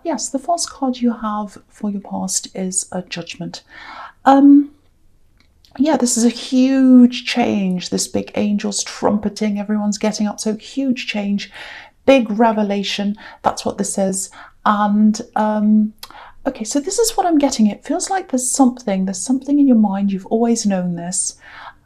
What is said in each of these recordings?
Yes, the first card you have for your past is a Judgment. Yeah, this is a huge change. This big angel's trumpeting, everyone's getting up. So huge change, big revelation. That's what this is. And okay, so this is what I'm getting. It feels like there's something in your mind. You've always known this.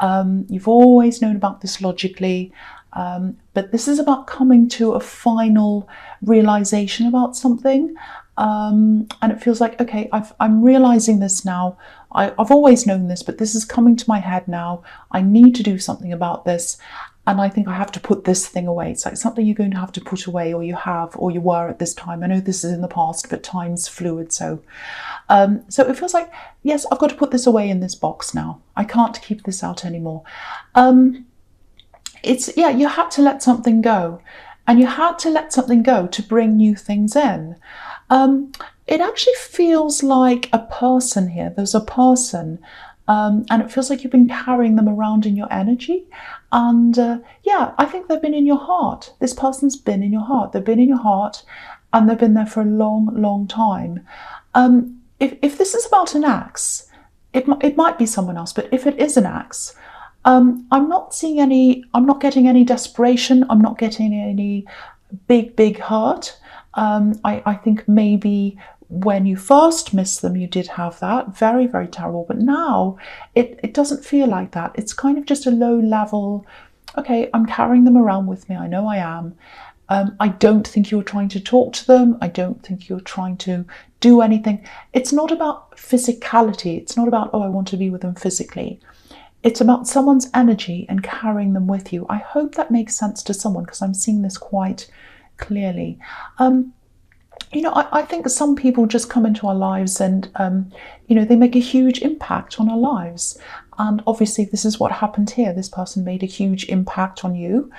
You've always known about this logically. But this is about coming to a final realization about something. And it feels like, okay, I'm realizing this now. I've always known this, but this is coming to my head now. I need to do something about this. And I think I have to put this thing away. It's like something you're going to have to put away, or you have, or you were at this time. I know this is in the past, but time's fluid. So it feels like, yes, I've got to put this away in this box now. I can't keep this out anymore. Yeah, you had to let something go. And you had to let something go to bring new things in. It actually feels like a person here. There's a person, and it feels like you've been carrying them around in your energy. And yeah, I think they've been in your heart. This person's been in your heart. They've been in your heart, and they've been there for a long, long time. If this is about an ex, it might be someone else, but if it is an ex, I'm not getting any desperation. I'm not getting any big hurt. I think maybe when you first missed them, you did have that. Very, very terrible. But now it doesn't feel like that. It's kind of just a low level, okay, I'm carrying them around with me. I know I am. I don't think you're trying to talk to them. I don't think you're trying to do anything. It's not about physicality. It's not about, oh, I want to be with them physically. It's about someone's energy and carrying them with you. I hope that makes sense to someone, because I'm seeing this quite clearly. I think some people just come into our lives and, they make a huge impact on our lives. And obviously this is what happened here. This person made a huge impact on you.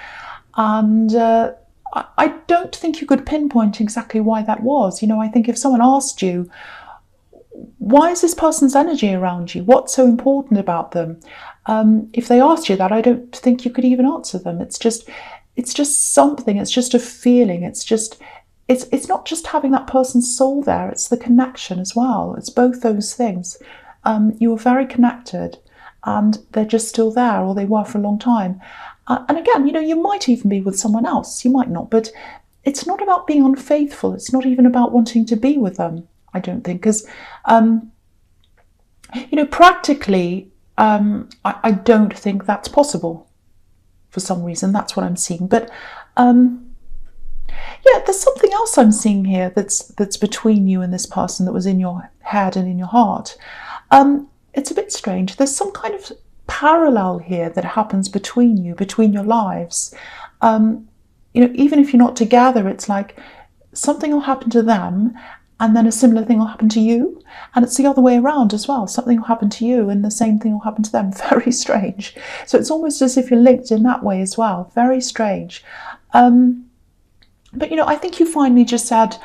And I don't think you could pinpoint exactly why that was. I think if someone asked you, why is this person's energy around you? What's so important about them? If they asked you that, I don't think you could even answer them. It's just something. It's just a feeling. It's not just having that person's soul there. It's the connection as well. It's both those things. You were very connected, and they're just still there, or they were for a long time. And again, you might even be with someone else. You might not, but it's not about being unfaithful. It's not even about wanting to be with them, I don't think, because practically, I don't think that's possible for some reason. That's what I'm seeing. But yeah, there's something else I'm seeing here that's between you and this person that was in your head and in your heart. It's a bit strange. There's some kind of parallel here that happens between you, between your lives. Even if you're not together, it's like something will happen to them, and then a similar thing will happen to you. And it's the other way around as well. Something will happen to you and the same thing will happen to them. Very strange. So it's almost as if you're linked in that way as well. Very strange. But, I think you finally just said,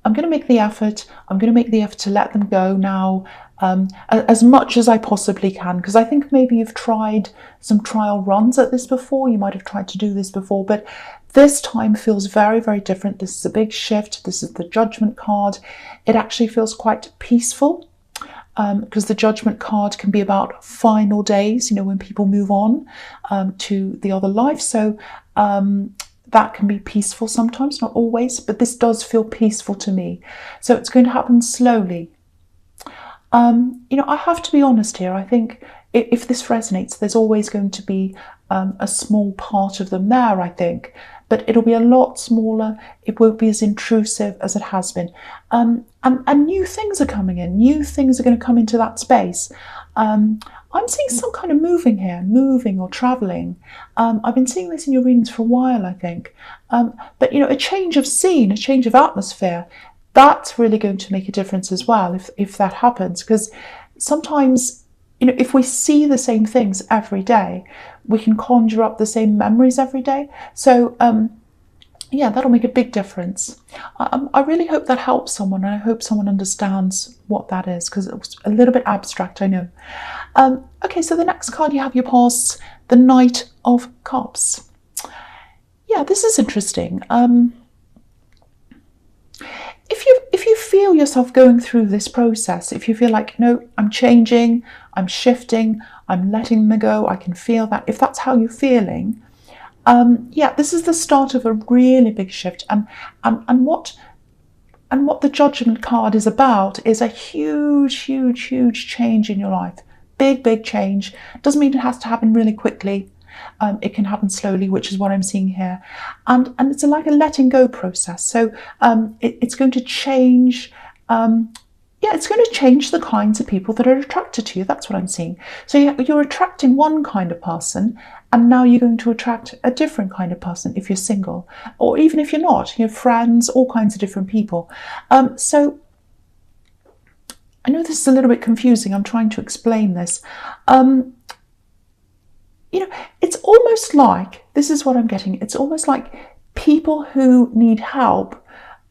I'm going to make the effort. I'm going to make the effort to let them go now, as much as I possibly can. Because I think maybe you've tried some trial runs at this before. You might have tried to do this before, but this time feels very, very different. This is a big shift. This is the Judgment card. It actually feels quite peaceful, because the Judgment card can be about final days, when people move on to the other life. So that can be peaceful sometimes, not always, but this does feel peaceful to me. So it's going to happen slowly. I have to be honest here. I think if this resonates, there's always going to be a small part of them there, I think. But it'll be a lot smaller. It won't be as intrusive as it has been. And new things are coming in. New things are going to come into that space. I'm seeing some kind of moving or travelling. I've been seeing this in your readings for a while, I think. But, a change of scene, a change of atmosphere, that's really going to make a difference as well if that happens. Because sometimes, if we see the same things every day, we can conjure up the same memories every day. So, yeah, that'll make a big difference. I really hope that helps someone, and I hope someone understands what that is, because it was a little bit abstract, I know. Okay, so the next card you have your past, the Knight of Cups. Yeah, this is interesting. If yourself going through this process, if you feel like, no, I'm changing, I'm shifting, I'm letting them go, I can feel that, if that's how you're feeling, yeah, this is the start of a really big shift. And what the Judgment card is about is a huge, huge, huge change in your life. Big, big change. Doesn't mean it has to happen really quickly. It can happen slowly, which is what I'm seeing here. And it's like a letting go process. So it's going to change, it's going to change the kinds of people that are attracted to you. That's what I'm seeing. So you're attracting one kind of person, and now you're going to attract a different kind of person if you're single, or even if you're not, you have friends, all kinds of different people. So I know this is a little bit confusing. I'm trying to explain this. It's almost like, this is what I'm getting, it's almost like people who need help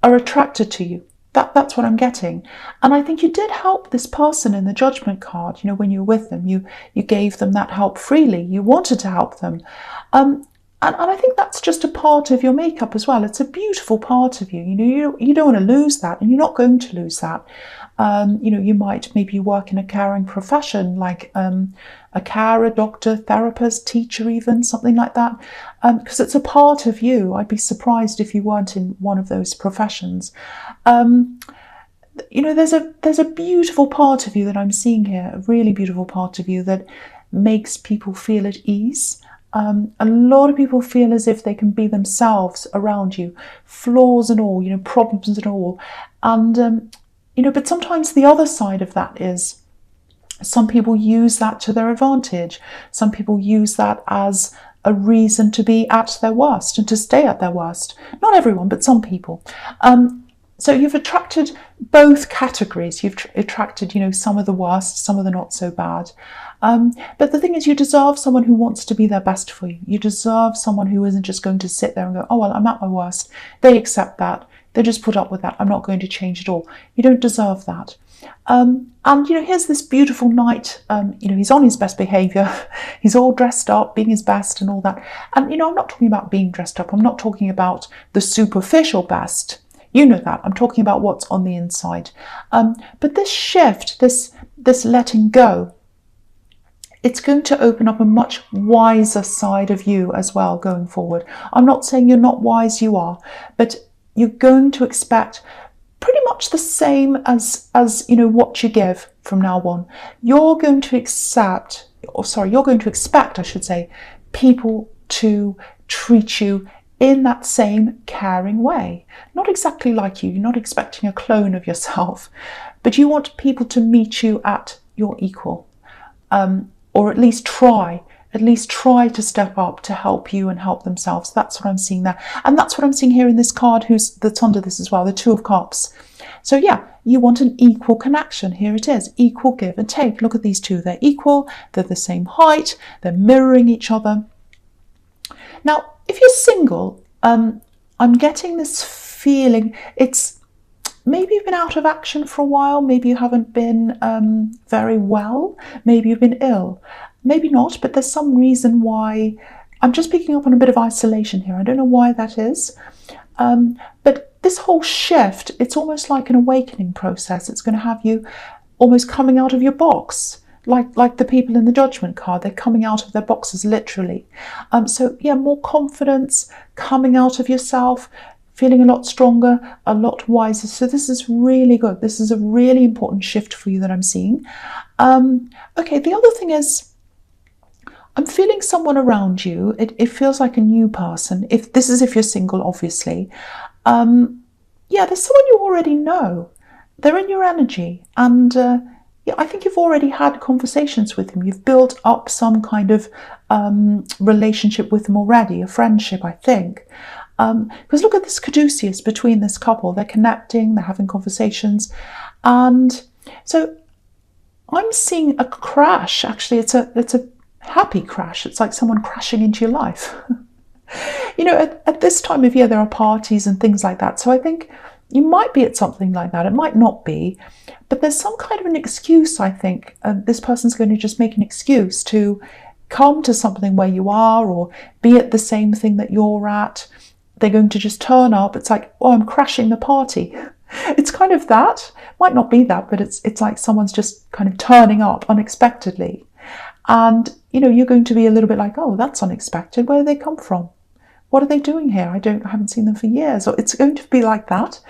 are attracted to you. That's what I'm getting. And I think you did help this person in the Judgment card, when you were with them, you gave them that help freely. You wanted to help them. And I think that's just a part of your makeup as well. It's a beautiful part of you. You don't want to lose that, and you're not going to lose that. You might maybe work in a caring profession, like a carer, doctor, therapist, teacher, even something like that, because it's a part of you. I'd be surprised if you weren't in one of those professions. There's a beautiful part of you that I'm seeing here, a really beautiful part of you that makes people feel at ease. A lot of people feel as if they can be themselves around you, flaws and all, problems and all. And, but sometimes the other side of that is some people use that to their advantage. Some people use that as a reason to be at their worst and to stay at their worst. Not everyone, but some people. So you've attracted both categories. You've attracted, some of the worst, some of the not so bad. But the thing is, you deserve someone who wants to be their best for you. You deserve someone who isn't just going to sit there and go, oh, well, I'm at my worst. They accept that. They just put up with that. I'm not going to change at all. You don't deserve that. And, here's this beautiful knight. He's on his best behaviour. He's all dressed up, being his best and all that. And, I'm not talking about being dressed up. I'm not talking about the superficial best. You know that. I'm talking about what's on the inside. But this shift, this letting go, it's going to open up a much wiser side of you as well going forward. I'm not saying you're not wise, you are, but you're going to expect pretty much the same as what you give from now on. You're going to expect, I should say, people to treat you in that same caring way. Not exactly like you. You're not expecting a clone of yourself, but you want people to meet you at your equal, or at least try to step up to help you and help themselves. That's what I'm seeing there. And that's what I'm seeing here in this card that's under this as well, the Two of Cups. So yeah, you want an equal connection. Here it is, equal give and take. Look at these two. They're equal, they're the same height, they're mirroring each other. Now, if you're single, I'm getting this feeling, it's maybe you've been out of action for a while, maybe you haven't been very well, maybe you've been ill, maybe not, but there's some reason why. I'm just picking up on a bit of isolation here. I don't know why that is, but this whole shift, it's almost like an awakening process. It's going to have you almost coming out of your box. Like the people in the Judgment card, they're coming out of their boxes literally. So yeah, more confidence, coming out of yourself, feeling a lot stronger, a lot wiser. So this is really good. This is a really important shift for you that I'm seeing. Okay, the other thing is, I'm feeling someone around you. It feels like a new person. If you're single, obviously. Yeah, there's someone you already know. They're in your energy, and yeah, I think you've already had conversations with them. You've built up some kind of relationship with them already, a friendship, I think. Because look at this caduceus between this couple. They're connecting, they're having conversations. And so I'm seeing a crash. Actually, it's a happy crash. It's like someone crashing into your life. At this time of year, there are parties and things like that. So I think you might be at something like that. It might not be, but there's some kind of an excuse, I think. This person's going to just make an excuse to come to something where you are, or be at the same thing that you're at. They're going to just turn up. It's like, oh, I'm crashing the party. It's kind of that. Might not be that, but it's like someone's just kind of turning up unexpectedly. And, you're going to be a little bit like, oh, that's unexpected. Where do they come from? What are they doing here? I haven't seen them for years. Or it's going to be like that.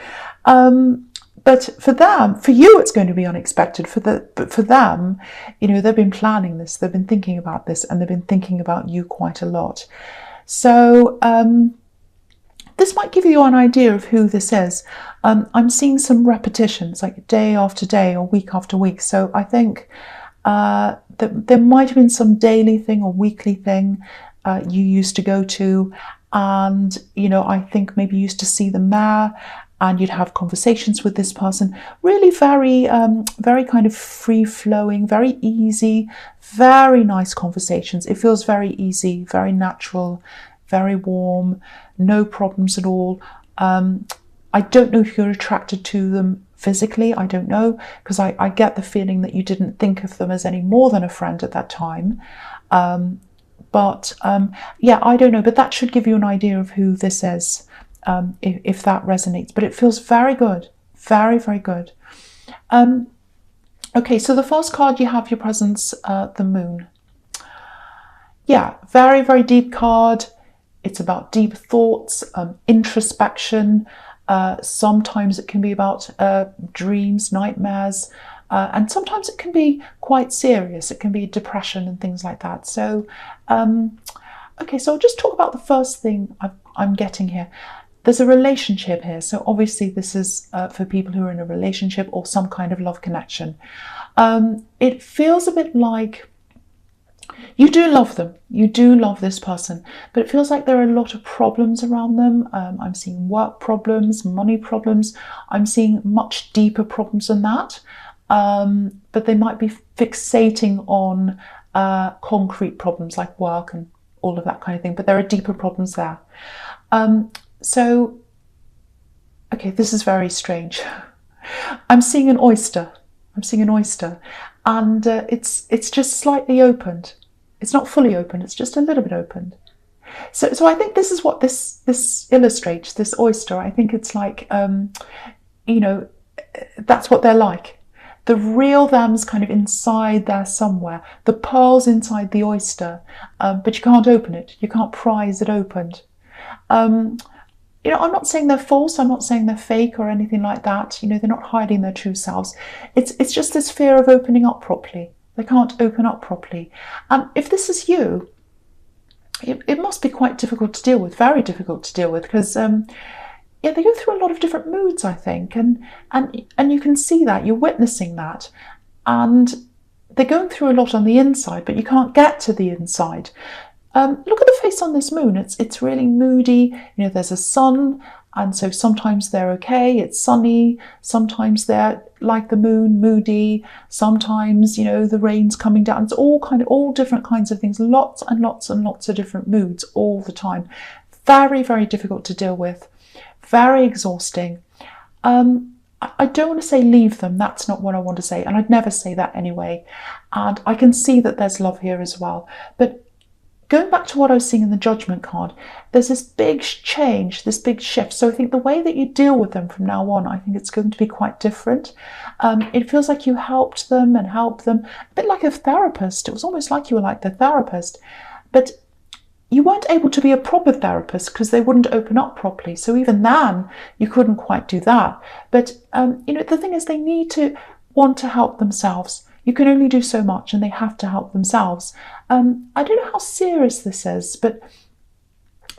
But for you, it's going to be unexpected. But for them, they've been planning this, they've been thinking about this, and they've been thinking about you quite a lot. So this might give you an idea of who this is. I'm seeing some repetitions, like day after day or week after week. So I think that there might have been some daily thing or weekly thing you used to go to, and I think maybe you used to see them there, and you'd have conversations with this person. Really very, very kind of free-flowing, very easy, very nice conversations. It feels very easy, very natural, very warm, no problems at all. I don't know if you're attracted to them physically. I don't know, because I get the feeling that you didn't think of them as any more than a friend at that time. Yeah, I don't know, but that should give you an idea of who this is, if that resonates. But it feels very good, very, very good. Okay, so the first card you have, your presence, the moon. Yeah, very, very deep card. It's about deep thoughts, introspection. Sometimes it can be about dreams, nightmares, and sometimes it can be quite serious. It can be depression and things like that. So, okay, so I'll just talk about the first thing I'm getting here. There's a relationship here. So obviously this is for people who are in a relationship or some kind of love connection. It feels a bit like you do love them. You do love this person, but it feels like there are a lot of problems around them. I'm seeing work problems, money problems. I'm seeing much deeper problems than that. But they might be fixating on concrete problems like work and all of that kind of thing. But there are deeper problems there. So, okay, this is very strange. I'm seeing an oyster. I'm seeing an oyster, and it's just slightly opened. It's not fully open. It's just a little bit opened. So I think this is what this illustrates. This oyster. I think it's like, that's what they're like. The real them's kind of inside there somewhere. The pearl's inside the oyster, but you can't open it. You can't prise it opened. I'm not saying they're false. I'm not saying they're fake or anything like that. They're not hiding their true selves. It's just this fear of opening up properly. They can't open up properly. And if this is you, it must be quite difficult to deal with, very difficult to deal with, because they go through a lot of different moods, I think, and you can see that, you're witnessing that, and they're going through a lot on the inside, but you can't get to the inside. Look at the face on this moon. It's really moody. There's a sun, and so sometimes they're okay, it's sunny. Sometimes they're like the moon, moody. Sometimes, the rain's coming down. It's all different kinds of things. Lots and lots and lots of different moods all the time. Very, very difficult to deal with. Very exhausting. I don't want to say leave them. That's not what I want to say. And I'd never say that anyway. And I can see that there's love here as well. But going back to what I was seeing in the Judgment card, there's this big change, this big shift. So I think the way that you deal with them from now on, I think it's going to be quite different. It feels like you helped them, a bit like a therapist. It was almost like you were like the therapist. But you weren't able to be a proper therapist because they wouldn't open up properly. So even then, you couldn't quite do that. But, the thing is, they need to want to help themselves. You can only do so much, and they have to help themselves. I don't know how serious this is, but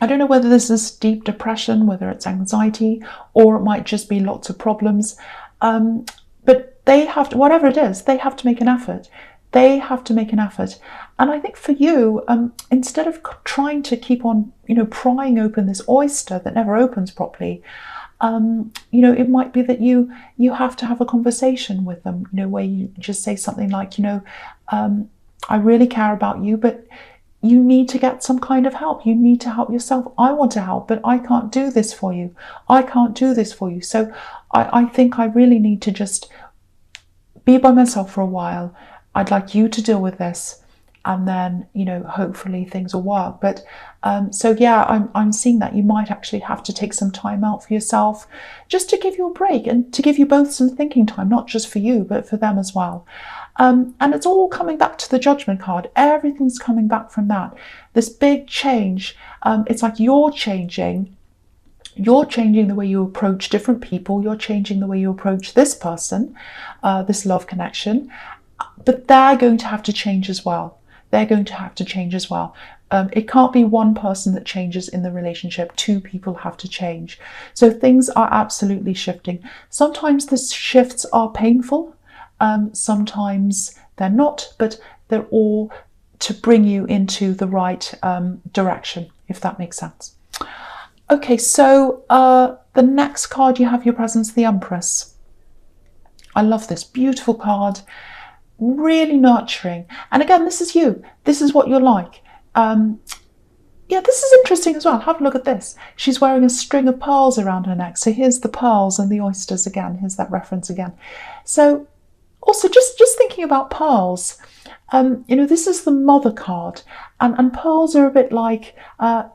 I don't know whether this is deep depression, whether it's anxiety, or it might just be lots of problems. But they have to, whatever it is, they have to make an effort. They have to make an effort. And I think for you, instead of trying to keep on, prying open this oyster that never opens properly, it might be that you have to have a conversation with them, where you just say something like, I really care about you, but you need to get some kind of help. You need to help yourself. I want to help, but I can't do this for you. I can't do this for you. So I think I really need to just be by myself for a while. I'd like you to deal with this. and then, you know, hopefully things will work. But so yeah, I'm seeing that you might actually have to take some time out for yourself, just to give you a break and to give you both some thinking time, not just for you, but for them as well. And it's all coming back to the Judgment card. Everything's coming back from that. This big change. It's like you're changing. You're changing the way you approach different people. You're changing the way you approach this person, this love connection. But they're going to have to change as well. They're going to have to change as well. It can't be one person that changes in the relationship. Two people have to change. So things are absolutely shifting. Sometimes the shifts are painful. Sometimes they're not, but they're all to bring you into the right direction, if that makes sense. Okay, so the next card you have your presence, the Empress. I love this beautiful card. Really nurturing. And again, this is you. This is what you're like. Yeah, this is interesting as well. Have a look at this. She's wearing a string of pearls around her neck. So here's the pearls and the oysters again. Here's that reference again. So also just thinking about pearls, you know, this is the Mother card, and pearls are a bit like,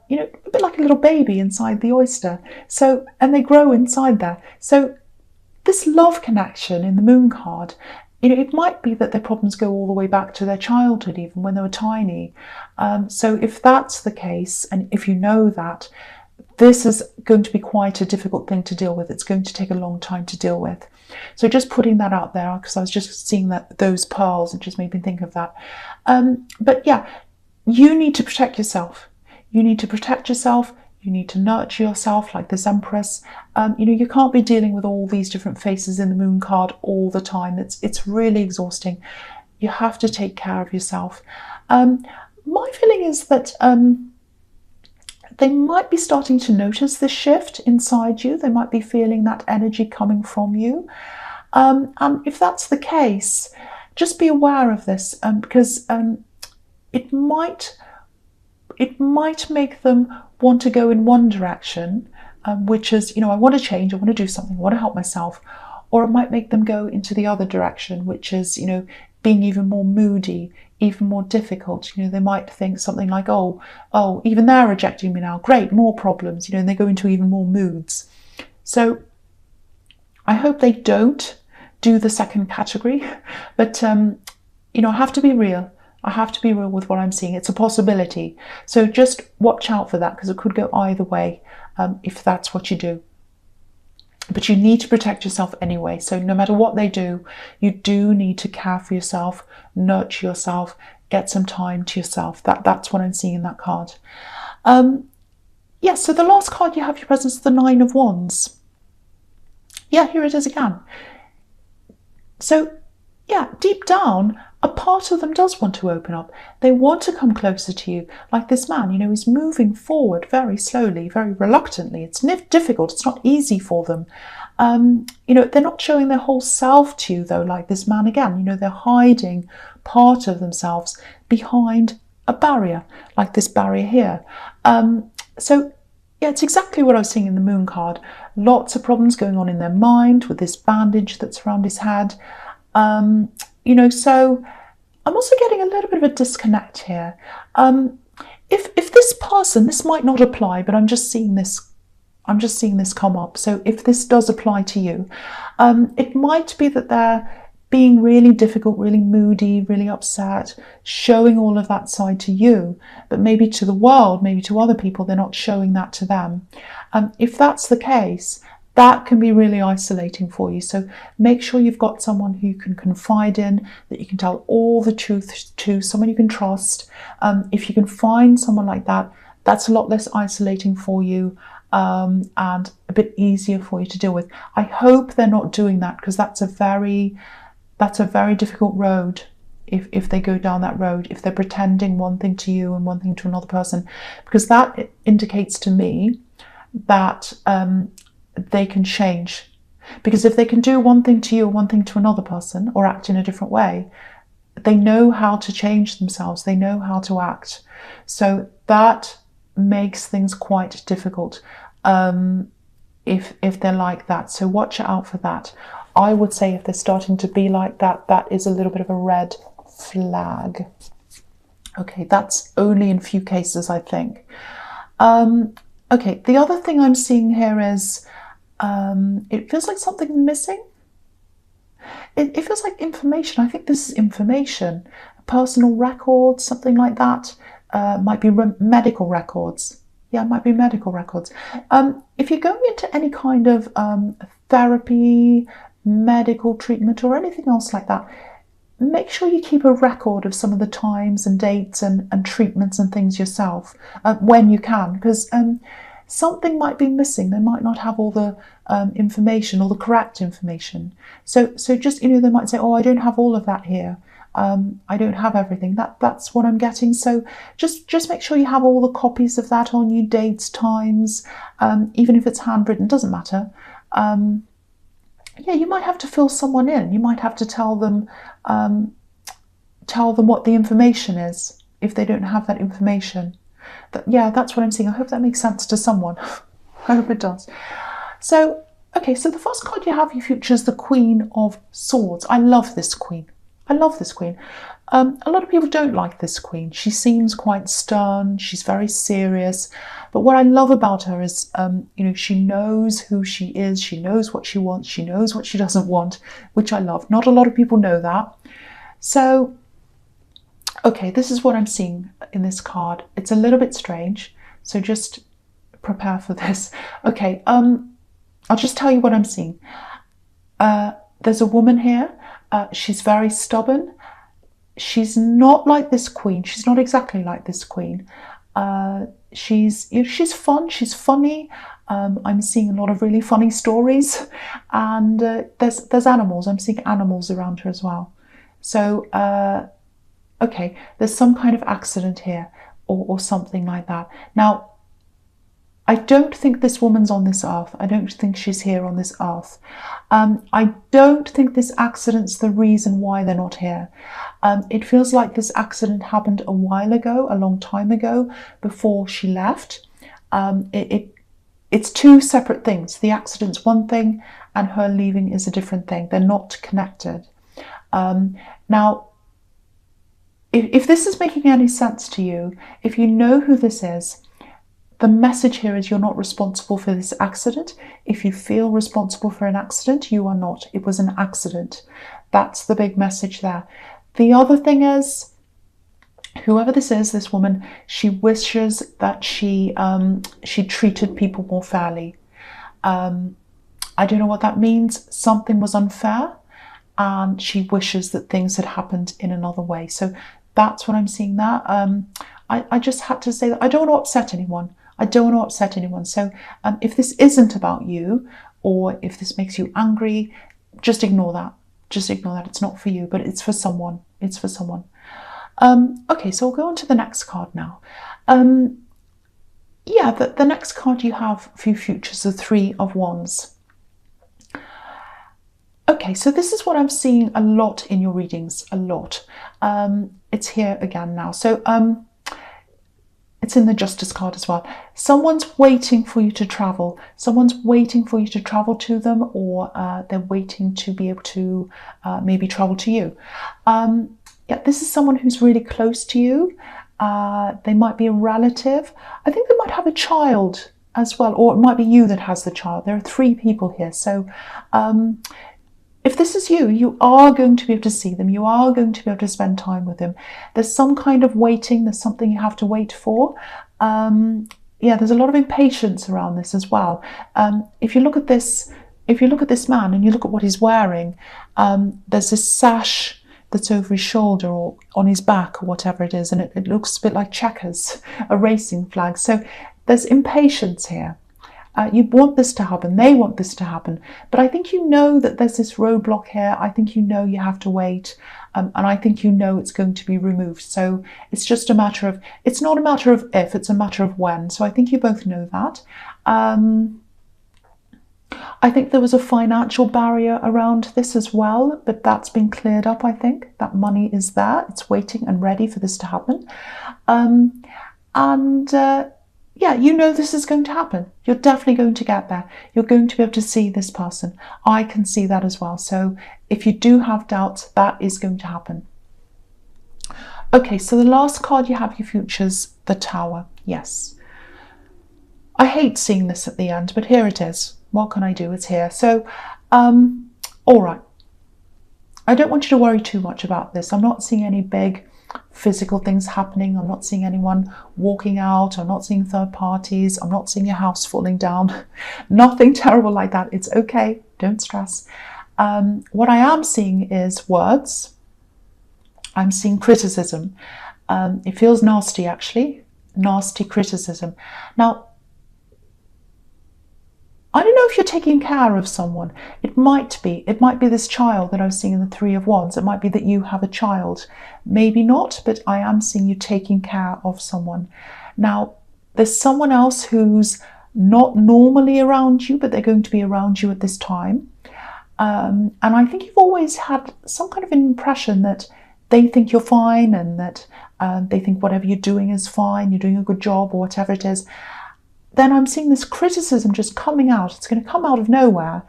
you know, a bit like a little baby inside the oyster. So, and they grow inside there. So this love connection in the Moon card, you know, it might be that their problems go all the way back to their childhood, even when they were tiny. So if that's the case, and if you know that, this is going to be quite a difficult thing to deal with. It's going to take a long time to deal with. So just putting that out there, because I was just seeing that those pearls, it just made me think of that. But yeah, you need to protect yourself. You need to protect yourself. You need to nurture yourself like this Empress. You know, you can't be dealing with all these different faces in the Moon card all the time. It's really exhausting. You have to take care of yourself. My feeling is that they might be starting to notice this shift inside you. They might be feeling that energy coming from you. And if that's the case, just be aware of this, because it might make them want to go in one direction, which is, you know, I want to change, I want to do something, I want to help myself. Or it might make them go into the other direction, which is, you know, being even more moody, even more difficult. You know, they might think something like, oh, even they're rejecting me now. Great, more problems, you know, and they go into even more moods. So I hope they don't do the second category, but, you know, I have to be real. I have to be real with what I'm seeing. It's a possibility. So just watch out for that, because it could go either way if that's what you do. But you need to protect yourself anyway. So no matter what they do, you do need to care for yourself, nurture yourself, get some time to yourself. That's what I'm seeing in that card. Yeah, so the last card you have your presence is the Nine of Wands. Yeah, here it is again. So yeah, deep down, a part of them does want to open up. They want to come closer to you. Like this man, you know, he's moving forward very slowly, very reluctantly. It's difficult. It's not easy for them. You know, they're not showing their whole self to you, though, like this man again. You know, they're hiding part of themselves behind a barrier, like this barrier here. So, yeah, it's exactly what I was seeing in the Moon card. Lots of problems going on in their mind with this bandage that's around his head. You know, so I'm also getting a little bit of a disconnect here. If this person, this might not apply, but I'm just seeing this come up. So if this does apply to you, it might be that they're being really difficult, really moody, really upset, showing all of that side to you, but maybe to the world, maybe to other people, they're not showing that to them. If that's the case, that can be really isolating for you. So make sure you've got someone who you can confide in, that you can tell all the truth to, someone you can trust. If you can find someone like that, that's a lot less isolating for you, and a bit easier for you to deal with. I hope they're not doing that, because that's a very difficult road. If they go down that road, if they're pretending one thing to you and one thing to another person, because that indicates to me that they can change. Because if they can do one thing to you or one thing to another person, or act in a different way, they know how to change themselves. They know how to act. So that makes things quite difficult if they're like that. So watch out for that. I would say if they're starting to be like that, that is a little bit of a red flag. Okay, that's only in few cases, I think. Okay, the other thing I'm seeing here is it feels like something's missing. It feels like information. I think this is information, personal records, something like that. Might be medical records. Yeah, it might be medical records. If you're going into any kind of therapy, medical treatment, or anything else like that, make sure you keep a record of some of the times and dates and treatments and things yourself when you can, because something might be missing. They might not have all the information, all the correct information. So just, they might say, oh, I don't have all of that here. I don't have everything. That's what I'm getting. So just make sure you have all the copies of that on you, dates, times, even if it's handwritten, doesn't matter. Yeah, you might have to fill someone in. You might have to tell them what the information is if they don't have that information. Yeah, that's what I'm seeing. I hope that makes sense to someone. I hope it does. So, okay, so the first card you have for your future is the Queen of Swords. I love this queen. I love this queen. A lot of people don't like this queen. She seems quite stern. She's very serious. But what I love about her is, she knows who she is. She knows what she wants. She knows what she doesn't want, which I love. Not a lot of people know that. So, okay, this is what I'm seeing in this card. It's a little bit strange, so just prepare for this. Okay, I'll just tell you what I'm seeing. There's a woman here. She's very stubborn. She's not like this queen. She's not exactly like this queen. She's fun. She's funny. I'm seeing a lot of really funny stories, and there's animals. I'm seeing animals around her as well. So, okay, there's some kind of accident here, or something like that. Now, I don't think this woman's on this earth. I don't think she's here on this earth. I don't think this accident's the reason why they're not here. It feels like this accident happened a while ago, a long time ago, before she left. It's two separate things. The accident's one thing, and her leaving is a different thing. They're not connected. Now, if this is making any sense to you, if you know who this is, the message here is you're not responsible for this accident. If you feel responsible for an accident, you are not. It was an accident. That's the big message there. The other thing is, whoever this is, this woman, she wishes that she treated people more fairly. I don't know what that means. Something was unfair, and she wishes that things had happened in another way. So that's what I'm seeing there. I just had to say that I don't want to upset anyone. I don't want to upset anyone. So if this isn't about you, or if this makes you angry, just ignore that. Just ignore that. It's not for you, but it's for someone. It's for someone. Okay, so we'll go on to the next card now. Yeah, the next card you have for your future is the Three of Wands. Okay, so this is what I'm seeing a lot in your readings, a lot. It's here again now. So it's in the Justice card as well. Someone's waiting for you to travel. Someone's waiting for you to travel to them, or they're waiting to be able to maybe travel to you. Yeah, this is someone who's really close to you. They might be a relative. I think they might have a child as well, or it might be you that has the child. There are three people here. So if this is you, you are going to be able to see them. You are going to be able to spend time with them. There's some kind of waiting. There's something you have to wait for. Yeah, there's a lot of impatience around this as well. If you look at this man and you look at what he's wearing, there's this sash that's over his shoulder or on his back or whatever it is, and it looks a bit like checkers, a racing flag. So there's impatience here. You want this to happen, they want this to happen, but I think you know that there's this roadblock here. I think you know you have to wait, and I think you know it's going to be removed. So it's just a matter of, it's not a matter of if, it's a matter of when. So I think you both know that. I think there was a financial barrier around this as well, but that's been cleared up. I think that money is there, it's waiting and ready for this to happen. Yeah, you know this is going to happen. You're definitely going to get there. You're going to be able to see this person. I can see that as well. So if you do have doubts, that is going to happen. Okay, so the last card you have, your futures, the Tower. Yes. I hate seeing this at the end, but here it is. What can I do? It's here. So, all right. I don't want you to worry too much about this. I'm not seeing any big physical things happening. I'm not seeing anyone walking out. I'm not seeing third parties. I'm not seeing your house falling down. Nothing terrible like that. It's okay. Don't stress. What I am seeing is words. I'm seeing criticism. It feels nasty, actually. Nasty criticism. Now, I don't know if you're taking care of someone. It might be this child that I was seeing in the Three of Wands. It might be that you have a child. Maybe not, but I am seeing you taking care of someone. Now, there's someone else who's not normally around you, but they're going to be around you at this time. And I think you've always had some kind of an impression that they think you're fine and that they think whatever you're doing is fine, you're doing a good job or whatever it is. Then I'm seeing this criticism just coming out. It's going to come out of nowhere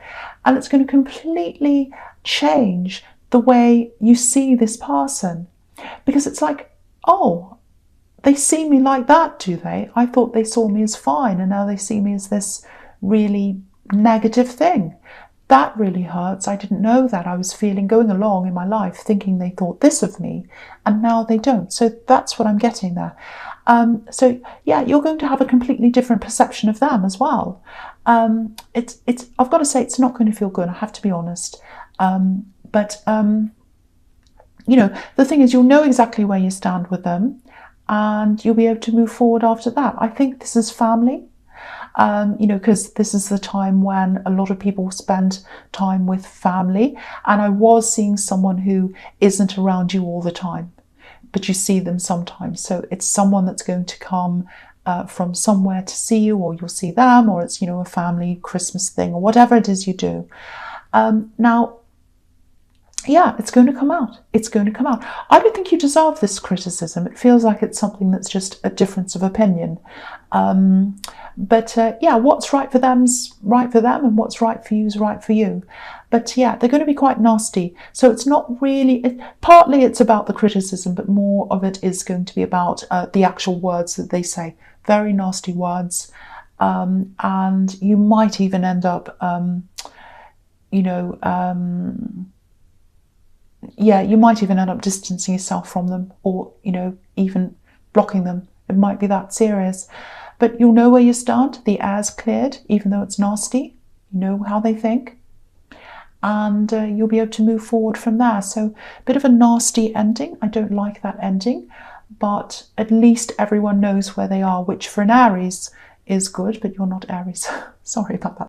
and it's going to completely change the way you see this person. Because it's like, oh, they see me like that, do they? I thought they saw me as fine and now they see me as this really negative thing. That really hurts. I didn't know that. I was going along in my life thinking they thought this of me and now they don't. So that's what I'm getting there. So yeah, you're going to have a completely different perception of them as well. I've got to say, it's not going to feel good. I have to be honest. But you know, the thing is, you'll know exactly where you stand with them and you'll be able to move forward after that. I think this is family. You know, because this is the time when a lot of people spend time with family. And I was seeing someone who isn't around you all the time, but you see them sometimes. So it's someone that's going to come from somewhere to see you, or you'll see them, or it's, you know, a family Christmas thing or whatever it is you do. Now, yeah, it's going to come out. It's going to come out. I don't think you deserve this criticism. It feels like it's something that's just a difference of opinion. But yeah, what's right for them's right for them, and what's right for you is right for you. But yeah, they're going to be quite nasty. So it's not really, partly it's about the criticism, but more of it is going to be about the actual words that they say. Very nasty words. And you might even end up, you know, yeah, you might even end up distancing yourself from them, or, you know, even blocking them. It might be that serious. But you'll know where you stand. The air's cleared, even though it's nasty. You know how they think. And you'll be able to move forward from there. So a bit of a nasty ending. I don't like that ending. But at least everyone knows where they are, which for an Aries is good, but you're not Aries. Sorry about that.